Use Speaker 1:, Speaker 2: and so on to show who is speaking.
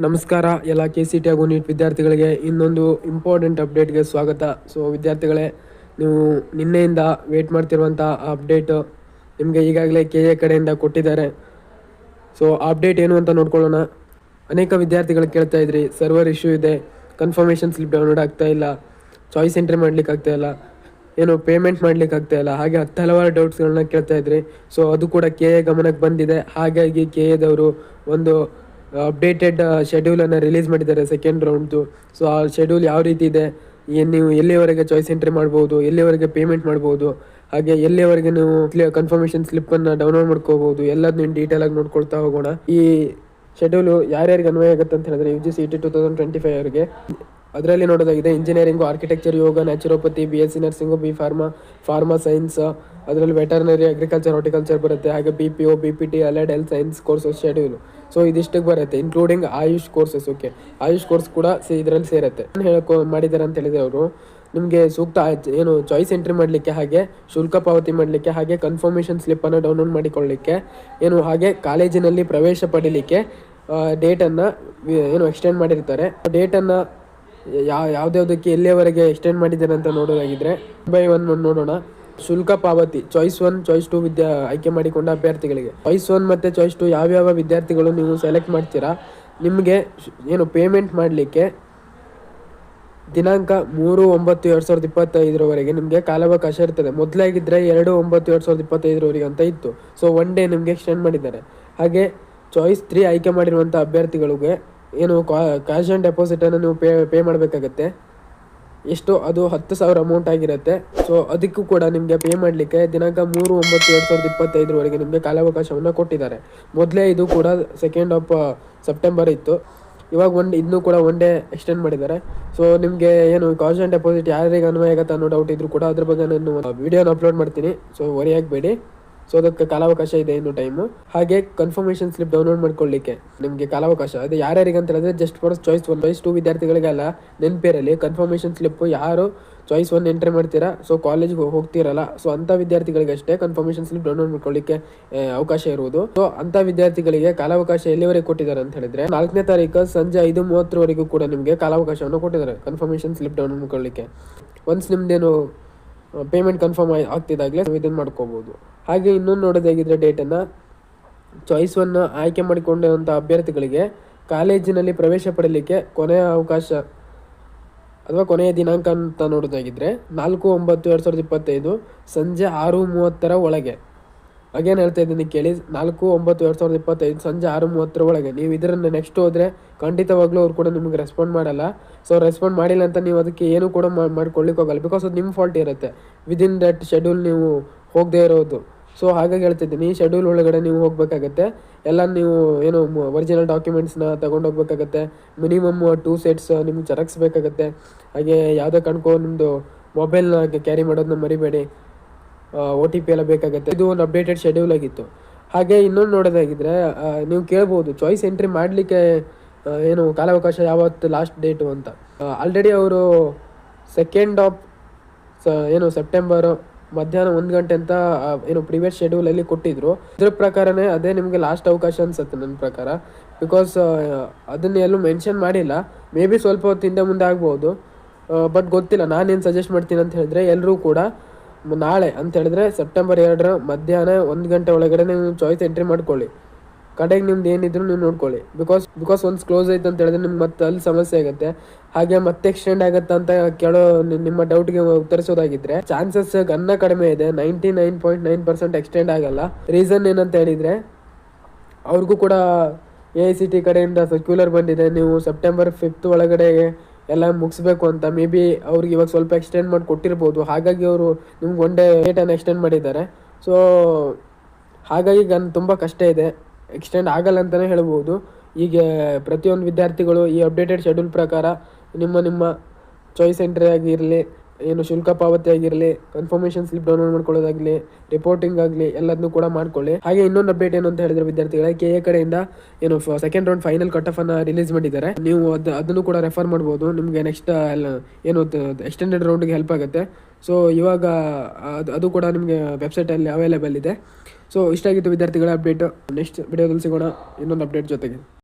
Speaker 1: ನಮಸ್ಕಾರ ಎಲ್ಲ KCET ಹಾಗೂ ನೀಟ್ ವಿದ್ಯಾರ್ಥಿಗಳಿಗೆ ಇನ್ನೊಂದು ಇಂಪಾರ್ಟೆಂಟ್ ಅಪ್ಡೇಟ್ಗೆ ಸ್ವಾಗತ. ಸೊ ವಿದ್ಯಾರ್ಥಿಗಳೇ, ನೀವು ನಿನ್ನೆಯಿಂದ ವೇಟ್ ಮಾಡ್ತಿರುವಂಥ ಅಪ್ಡೇಟ್ ನಿಮಗೆ ಈಗಾಗಲೇ KA ಕಡೆಯಿಂದ ಕೊಟ್ಟಿದ್ದಾರೆ. ಸೊ ಅಪ್ಡೇಟ್ ಏನು ಅಂತ ನೋಡ್ಕೊಳ್ಳೋಣ. ಅನೇಕ ವಿದ್ಯಾರ್ಥಿಗಳು ಕೇಳ್ತಾ ಇದ್ರಿ, ಸರ್ವರ್ ಇಶ್ಯೂ ಇದೆ, ಕನ್ಫರ್ಮೇಷನ್ ಸ್ಲಿಪ್ ಡೌನ್ಲೋಡ್ ಆಗ್ತಾ ಇಲ್ಲ, ಚಾಯ್ಸ್ ಎಂಟ್ರಿ ಮಾಡ್ಲಿಕ್ಕೆ ಆಗ್ತಾ ಇಲ್ಲ, ಏನು ಪೇಮೆಂಟ್ ಮಾಡ್ಲಿಕ್ಕೆ ಆಗ್ತಾ ಇಲ್ಲ, ಹಾಗೆ ಹಲವಾರು ಡೌಟ್ಸ್ಗಳನ್ನ ಕೇಳ್ತಾ ಇದ್ರಿ. ಸೊ ಅದು ಕೂಡ KA ಗಮನಕ್ಕೆ ಬಂದಿದೆ. ಹಾಗಾಗಿ KAದವರು ಒಂದು ಅಪ್ಡೇಟೆಡ್ ಶೆಡ್ಯೂಲನ್ನು ರಿಲೀಸ್ ಮಾಡಿದ್ದಾರೆ ಸೆಕೆಂಡ್ ರೌಂಡ್ದು. ಸೊ ಆ ಶೆಡ್ಯೂಲ್ ಯಾವ ರೀತಿ ಇದೆ, ನೀವು ಎಲ್ಲಿವರೆಗೆ ಚಾಯ್ಸ್ ಎಂಟ್ರಿ ಮಾಡ್ಬೋದು, ಎಲ್ಲಿವರೆಗೆ ಪೇಮೆಂಟ್ ಮಾಡ್ಬೋದು, ಹಾಗೆ ಎಲ್ಲಿವರೆಗೆ ನೀವು ಕನ್ಫರ್ಮೇಷನ್ ಸ್ಲಿಪ್ಪನ್ನು ಡೌನ್ಲೋಡ್ ಮಾಡ್ಕೋಬೋದು, ಎಲ್ಲದನ್ನು ಡೀಟೇಲಾಗಿ ನೋಡ್ಕೊಳ್ತಾ ಹೋಗೋಣ. ಈ ಶೆಡ್ಯೂಲು ಯಾರ್ಯಾರಿಗೆ ಅನ್ವಯ ಆಗುತ್ತೆ ಅಂತ ಹೇಳಿದ್ರೆ UGCET 2025 ಅವರಿಗೆ. ಅದರಲ್ಲಿ ನೋಡೋದಾಗಿದೆ engineering, architecture, yoga, naturopathy, BSc nursing, pharma science, ಅದರಲ್ಲಿ ವೆಟರ್ನರಿ, ಅಗ್ರಿಕಲ್ಚರ್, ಹಾರ್ಟಿಕಲ್ಚರ್ ಬರುತ್ತೆ. ಹಾಗೆ BPO, BPT, allied health science courses schedule. So ಇದಿಷ್ಟಕ್ಕೆ ಬರುತ್ತೆ, including AYUSH courses. Okay, AYUSH course ಕೂಡ ಇದರಲ್ಲಿ ಸೇರುತ್ತೆ. ಮಾಡಿದ್ದಾರೆ ಅಂತ ಹೇಳಿದ್ರೆ ಅವರು ನಿಮಗೆ ಸೂಕ್ತ ಏನು ಚಾಯ್ಸ್ ಎಂಟ್ರಿ ಮಾಡಲಿಕ್ಕೆ, ಹಾಗೆ ಶುಲ್ಕ ಪಾವತಿ ಮಾಡಲಿಕ್ಕೆ, ಹಾಗೆ ಕನ್ಫರ್ಮೇಷನ್ ಸ್ಲಿಪ್ಪನ್ನು ಡೌನ್ಲೋಡ್ ಮಾಡಿಕೊಳ್ಳಲಿಕ್ಕೆ, ಏನು ಹಾಗೆ ಕಾಲೇಜಿನಲ್ಲಿ ಪ್ರವೇಶ ಪಡೀಲಿಕ್ಕೆ ಡೇಟನ್ನು ಏನು ಎಕ್ಸ್ಟೆಂಡ್ ಮಾಡಿರ್ತಾರೆ. ಡೇಟನ್ನು ಯಾವುದ್ಯಾವುದಕ್ಕೆ ಎಲ್ಲಿಯವರೆಗೆ ಎಕ್ಸ್ಟೆಂಡ್ ಮಾಡಿದ್ದಾರೆ ಅಂತ ನೋಡೋದಾಗಿದ್ರೆ ಬೈ ಒನ್ ನೋಡೋಣ. ಶುಲ್ಕ ಪಾವತಿ ಚಾಯ್ಸ್ 1, ಚಾಯ್ಸ್ 2 ಆಯ್ಕೆ ಮಾಡಿಕೊಂಡ ಅಭ್ಯರ್ಥಿಗಳಿಗೆ. ಚಾಯ್ಸ್ 1 ಮತ್ತು ಚಾಯ್ಸ್ 2 ಯಾವ್ಯಾವ ವಿದ್ಯಾರ್ಥಿಗಳು ನೀವು ಸೆಲೆಕ್ಟ್ ಮಾಡ್ತೀರಾ, ನಿಮಗೆ ಏನು ಪೇಮೆಂಟ್ ಮಾಡಲಿಕ್ಕೆ ದಿನಾಂಕ 3/9/2025 ನಿಮಗೆ ಕಾಲಾವಕಾಶ ಇರ್ತದೆ. ಮೊದಲಾಗಿದ್ದರೆ 2/9/2025 ಅಂತ ಇತ್ತು. ಸೊ 1 ಡೇ ನಿಮಗೆ ಎಕ್ಸ್ಟೆಂಡ್ ಮಾಡಿದ್ದಾರೆ. ಹಾಗೆ ಚಾಯ್ಸ್ 3 ಆಯ್ಕೆ ಮಾಡಿರುವಂಥ ಅಭ್ಯರ್ಥಿಗಳಿಗೆ ಏನು ಕ್ಯಾಶ್ ಆ್ಯಂಡ್ ಡೆಪಾಸಿಟನ್ನು ನೀವು ಪೇ ಮಾಡಬೇಕಾಗತ್ತೆ. ಎಷ್ಟು, ಅದು 10,000 ಅಮೌಂಟ್ ಆಗಿರುತ್ತೆ. ಸೊ ಅದಕ್ಕೂ ಕೂಡ ನಿಮಗೆ ಪೇ ಮಾಡಲಿಕ್ಕೆ ದಿನಾಂಕ 3/9/2025 ನಿಮಗೆ ಕಾಲಾವಕಾಶವನ್ನು ಕೊಟ್ಟಿದ್ದಾರೆ. ಮೊದಲೇ ಇದು ಕೂಡ 2 ಸೆಪ್ಟೆಂಬರ್ ಇತ್ತು. ಇವಾಗ ಇದನ್ನು ಕೂಡ 1 ಡೇ ಎಕ್ಸ್ಟೆಂಡ್ ಮಾಡಿದ್ದಾರೆ. ಸೊ ನಿಮಗೆ ಏನು ಕ್ಯಾಶ್ ಆ್ಯಂಡ್ ಡೆಪಾಸಿಟ್ ಯಾರಿಗೆ ಅನ್ವಯ ಆಗುತ್ತೆ ಅನ್ನೋ ಡೌಟ್ ಇದ್ರು ಕೂಡ ಅದ್ರ ಬಗ್ಗೆ ನಾನು ವಿಡಿಯೋನ ಅಪ್ಲೋಡ್ ಮಾಡ್ತೀನಿ. ಸೊ ವರಿ ಆಗಬೇಡಿ. ಸೊ ಅದಕ್ಕೆ ಕಾಲಾವಕಾಶ ಇದೆ ಇನ್ನು ಟೈಮು. ಹಾಗೆ ಕನ್ಫರ್ಮೇಷನ್ ಸ್ಲಿಪ್ ಡೌನ್ಲೋಡ್ ಮಾಡ್ಕೊಳ್ಳಿಕ್ಕೆ ನಿಮಗೆ ಕಾಲಾವಕಾಶ ಅದು ಯಾರ್ಯಾರಿಗೆ ಅಂತ ಹೇಳಿದ್ರೆ ಜಸ್ಟ್ ಫಾರ್ ಚಾಯ್ಸ್ 1, ಚಾಯ್ಸ್ 2 ವಿದ್ಯಾರ್ಥಿಗಳಿಗೆಲ್ಲ ನೆನಪಿರಲಿ. ಕನ್ಫರ್ಮೇಷನ್ ಸ್ಲಿಪ್ಪು ಯಾರು ಚಾಯ್ಸ್ 1 ಎಂಟ್ರಿ ಮಾಡ್ತೀರಾ, ಸೊ ಕಾಲೇಜ್ಗೆ ಹೋಗ್ತಿರಲ್ಲ, ಸೊ ಅಂಥ ವಿದ್ಯಾರ್ಥಿಗಳಿಗೆ ಅಷ್ಟೇ ಕನ್ಫರ್ಮೇಷನ್ ಸ್ಲಿಪ್ ಡೌನ್ಲೋಡ್ ಮಾಡ್ಕೊಳ್ಳಿಕ್ಕೆ ಅವಕಾಶ ಇರುವುದು. ಸೊ ಅಂಥ ವಿದ್ಯಾರ್ಥಿಗಳಿಗೆ ಕಾಲಾವಕಾಶ ಎಲ್ಲಿವರೆಗೆ ಕೊಟ್ಟಿದ್ದಾರೆ ಅಂತ ಹೇಳಿದ್ರೆ 4ನೇ ತಾರೀಕು ಸಂಜೆ 5:30 ಕೂಡ ನಿಮಗೆ ಕಾಲಾವಕಾಶವನ್ನು ಕೊಟ್ಟಿದ್ದಾರೆ ಕನ್ಫರ್ಮೇಷನ್ ಸ್ಲಿಪ್ ಡೌನ್ಲೋಡ್ ಮಾಡ್ಕೊಳ್ಳಿಕ್ಕೆ. ಒನ್ಸ್ ನಿಮ್ದೇನು ಪೇಮೆಂಟ್ ಕನ್ಫರ್ಮ್ ಆಗ್ತಿದ್ದಾಗಲೇ ಇದನ್ನು ಮಾಡ್ಕೋಬೋದು. ಹಾಗೆ ಇನ್ನೊಂದು ನೋಡೋದಾಗಿದ್ದರೆ ಡೇಟನ್ನು ಚಾಯ್ಸ್ 1 ಆಯ್ಕೆ ಮಾಡಿಕೊಂಡಿರುವಂಥ ಅಭ್ಯರ್ಥಿಗಳಿಗೆ ಕಾಲೇಜಿನಲ್ಲಿ ಪ್ರವೇಶ ಪಡಲಿಕ್ಕೆ ಕೊನೆಯ ಅವಕಾಶ ಅಥವಾ ಕೊನೆಯ ದಿನಾಂಕ ಅಂತ ನೋಡೋದಾಗಿದ್ದರೆ 4/9/2025 ಸಂಜೆ 6:30 ಒಳಗೆ. ಅಗೇನ್ ಹೇಳ್ತಾ ಇದ್ದೀನಿ ಕೇಳಿ, 4/9/2025 ಸಂಜೆ 6:30 ಒಳಗೆ ನೀವು ಇದನ್ನು ನೆಕ್ಸ್ಟ್ ಹೋದರೆ ಖಂಡಿತವಾಗ್ಲೂ ಅವ್ರು ಕೂಡ ನಿಮಗೆ ರೆಸ್ಪಾಂಡ್ ಮಾಡಲ್ಲ. ಸೊ ರೆಸ್ಪಾಂಡ್ ಮಾಡಿಲ್ಲ ಅಂತ ನೀವು ಅದಕ್ಕೆ ಏನು ಕೂಡ ಮಾಡ್ಕೊಳ್ಳಿಕ್ಕೆ ಹೋಗಲ್ಲ, ಬಿಕಾಸ್ ಅದು ನಿಮ್ಮ ಫಾಲ್ಟ್ ಇರುತ್ತೆ. ವಿದಿನ್ ದಟ್ ಶೆಡ್ಯೂಲ್ ನೀವು ಹೋಗದೇ ಇರೋದು. ಸೊ ಹಾಗಾಗಿ ಹೇಳ್ತಿದ್ದೀನಿ, ಈ ಶೆಡ್ಯೂಲ್ ಒಳಗಡೆ ನೀವು ಹೋಗಬೇಕಾಗತ್ತೆ. ಎಲ್ಲ ನೀವು ಏನು ಒರಿಜಿನಲ್ ಡಾಕ್ಯುಮೆಂಟ್ಸ್ನ ತೊಗೊಂಡೋಗ್ಬೇಕಾಗತ್ತೆ. ಮಿನಿಮಮ್ 2 ಸೆಟ್ಸ್ ನಿಮ್ಗೆ ಜೆರಾಕ್ಸ್ ಬೇಕಾಗತ್ತೆ. ಹಾಗೆ ಯಾವುದೇ ಕಾರಣಕ್ಕೂ ನಿಮ್ಮದು ಮೊಬೈಲ್ನ ಕ್ಯಾರಿ ಮಾಡೋದನ್ನ ಮರಿಬೇಡಿ. OTP ಎಲ್ಲ ಬೇಕಾಗುತ್ತೆ. ಇದು ಒಂದು ಅಪ್ಡೇಟೆಡ್ ಶೆಡ್ಯೂಲ್ ಆಗಿತ್ತು. ಹಾಗೆ ಇನ್ನೊಂದು ನೋಡೋದಾಗಿದ್ದರೆ ನೀವು ಕೇಳ್ಬೋದು ಚಾಯ್ಸ್ ಎಂಟ್ರಿ ಮಾಡಲಿಕ್ಕೆ ಏನು ಕಾಲಾವಕಾಶ ಯಾವತ್ತು ಲಾಸ್ಟ್ ಡೇಟು ಅಂತ. ಆಲ್ರೆಡಿ ಅವರು 2 ಏನು ಸೆಪ್ಟೆಂಬರು ಮಧ್ಯಾಹ್ನ 1 ಗಂಟೆ ಅಂತ ಏನು ಪ್ರಿವಿಯಸ್ ಶೆಡ್ಯೂಲಲ್ಲಿ ಕೊಟ್ಟಿದ್ರು. ಇದ್ರ ಪ್ರಕಾರನೇ ಅದೇ ನಿಮಗೆ ಲಾಸ್ಟ್ ಅವಕಾಶ ಅನಿಸುತ್ತೆ ನನ್ನ ಪ್ರಕಾರ. ಬಿಕಾಸ್ ಅದನ್ನು ಎಲ್ಲೂ ಮೆನ್ಷನ್ ಮಾಡಿಲ್ಲ. ಮೇ ಬಿ ಸ್ವಲ್ಪ ಹೊತ್ತು ಹಿಂದೆ ಮುಂದೆ ಆಗ್ಬೋದು, ಬಟ್ ಗೊತ್ತಿಲ್ಲ. ನಾನೇನು ಸಜೆಸ್ಟ್ ಮಾಡ್ತೀನಿ ಅಂತ ಹೇಳಿದ್ರೆ ಎಲ್ಲರೂ ಕೂಡ ನಾಳೆ ಅಂತ ಹೇಳಿದ್ರೆ ಸೆಪ್ಟೆಂಬರ್ 2 ಮಧ್ಯಾಹ್ನ 1 ಗಂಟೆ ಒಳಗಡೆ ನೀವು ಚಾಯ್ಸ್ ಎಂಟ್ರಿ ಮಾಡ್ಕೊಳ್ಳಿ. ಕಡೆಗೆ ನಿಮ್ದು ಏನಿದ್ರು ನೀವು ನೋಡ್ಕೊಳ್ಳಿ. ಬಿಕಾಸ್ ಒನ್ಸ್ ಕ್ಲೋಸ್ ಆಯ್ತು ಅಂತ ಹೇಳಿದ್ರೆ ನಿಮ್ಗೆ ಮತ್ತೆ ಅಲ್ಲಿ ಸಮಸ್ಯೆ ಆಗುತ್ತೆ. ಹಾಗೆ ಮತ್ತೆ ಎಕ್ಸ್ಟೆಂಡ್ ಆಗುತ್ತೆ ಅಂತ ನಿಮ್ಮ ಡೌಟ್ಗೆ ಉತ್ತರಿಸೋದಾಗಿದ್ರೆ ಚಾನ್ಸಸ್ ಕಡಿಮೆ ಇದೆ. 99.9% ಎಕ್ಸ್ಟೆಂಡ್ ಆಗಲ್ಲ. ರೀಸನ್ ಏನಂತ ಹೇಳಿದರೆ ಅವ್ರಿಗೂ ಕೂಡ AICT ಕಡೆಯಿಂದ ಸರ್ಕ್ಯುಲರ್ ಬಂದಿದೆ, ನೀವು ಸೆಪ್ಟೆಂಬರ್ 5 ಒಳಗಡೆ ಎಲ್ಲ ಮುಗಿಸ್ಬೇಕು ಅಂತ. ಮೇ ಬಿ ಅವ್ರಿಗೆ ಇವಾಗ ಸ್ವಲ್ಪ ಎಕ್ಸ್ಟೆಂಡ್ ಮಾಡಿ ಕೊಟ್ಟಿರ್ಬೋದು. ಹಾಗಾಗಿ ಅವರು ನಿಮ್ಗೆ 1 ಡೇ ಡೇಟನ್ನು ಎಕ್ಸ್ಟೆಂಡ್ ಮಾಡಿದ್ದಾರೆ. ಸೊ ಹಾಗಾಗಿ ತುಂಬ ಕಷ್ಟ ಇದೆ, ಎಕ್ಸ್ಟೆಂಡ್ ಆಗಲ್ಲ ಅಂತಲೇ ಹೇಳ್ಬೋದು. ಈಗ ಪ್ರತಿಯೊಂದು ವಿದ್ಯಾರ್ಥಿಗಳು ಈ ಅಪ್ಡೇಟೆಡ್ ಶೆಡ್ಯೂಲ್ ಪ್ರಕಾರ ನಿಮ್ಮ ಚಾಯ್ಸ್ ಎಂಟ್ರಿ ಆಗಿರಲಿ, ಏನು ಶುಲ್ಕ ಪಾವತಿ ಆಗಿರಲಿ, ಕನ್ಫರ್ಮೇಷನ್ ಸ್ಲಿಪ್ ಡೌನ್ಲೋಡ್ ಮಾಡ್ಕೊಳ್ಳೋದಾಗಲಿ, ರಿಪೋರ್ಟಿಂಗ್ ಆಗಲಿ ಎಲ್ಲದನ್ನೂ ಕೂಡ ಮಾಡ್ಕೊಳ್ಳಿ. ಹಾಗೆ ಇನ್ನೊಂದು ಅಪ್ಡೇಟ್ ಏನು ಅಂತ ಹೇಳಿದ್ರೆ ವಿದ್ಯಾರ್ಥಿಗಳ KA ಕಡೆಯಿಂದ ಏನು second round final cut off ಅನ್ನು ರಿಲೀಸ್ ಮಾಡಿದ್ದಾರೆ. ನೀವು ಅದನ್ನು ಕೂಡ ರೆಫರ್ ಮಾಡ್ಬೋದು. ನಿಮಗೆ ನೆಕ್ಸ್ಟ್ ಏನು ಎಕ್ಸ್ಟೆಂಡೆಡ್ ರೌಂಡ್ಗೆ ಹೆಲ್ಪ್ ಆಗುತ್ತೆ. ಸೊ ಇವಾಗ ಅದು ಕೂಡ ನಿಮಗೆ ವೆಬ್ಸೈಟಲ್ಲಿ ಅವೈಲೇಬಲ್ ಇದೆ. ಸೊ ಇಷ್ಟ ಆಗಿತ್ತು ವಿದ್ಯಾರ್ಥಿಗಳ ಅಪ್ಡೇಟು. ನೆಕ್ಸ್ಟ್ ವಿಡಿಯೋದಲ್ಲಿ ಸಿಗೋಣ ಇನ್ನೊಂದು ಅಪ್ಡೇಟ್ ಜೊತೆಗೆ.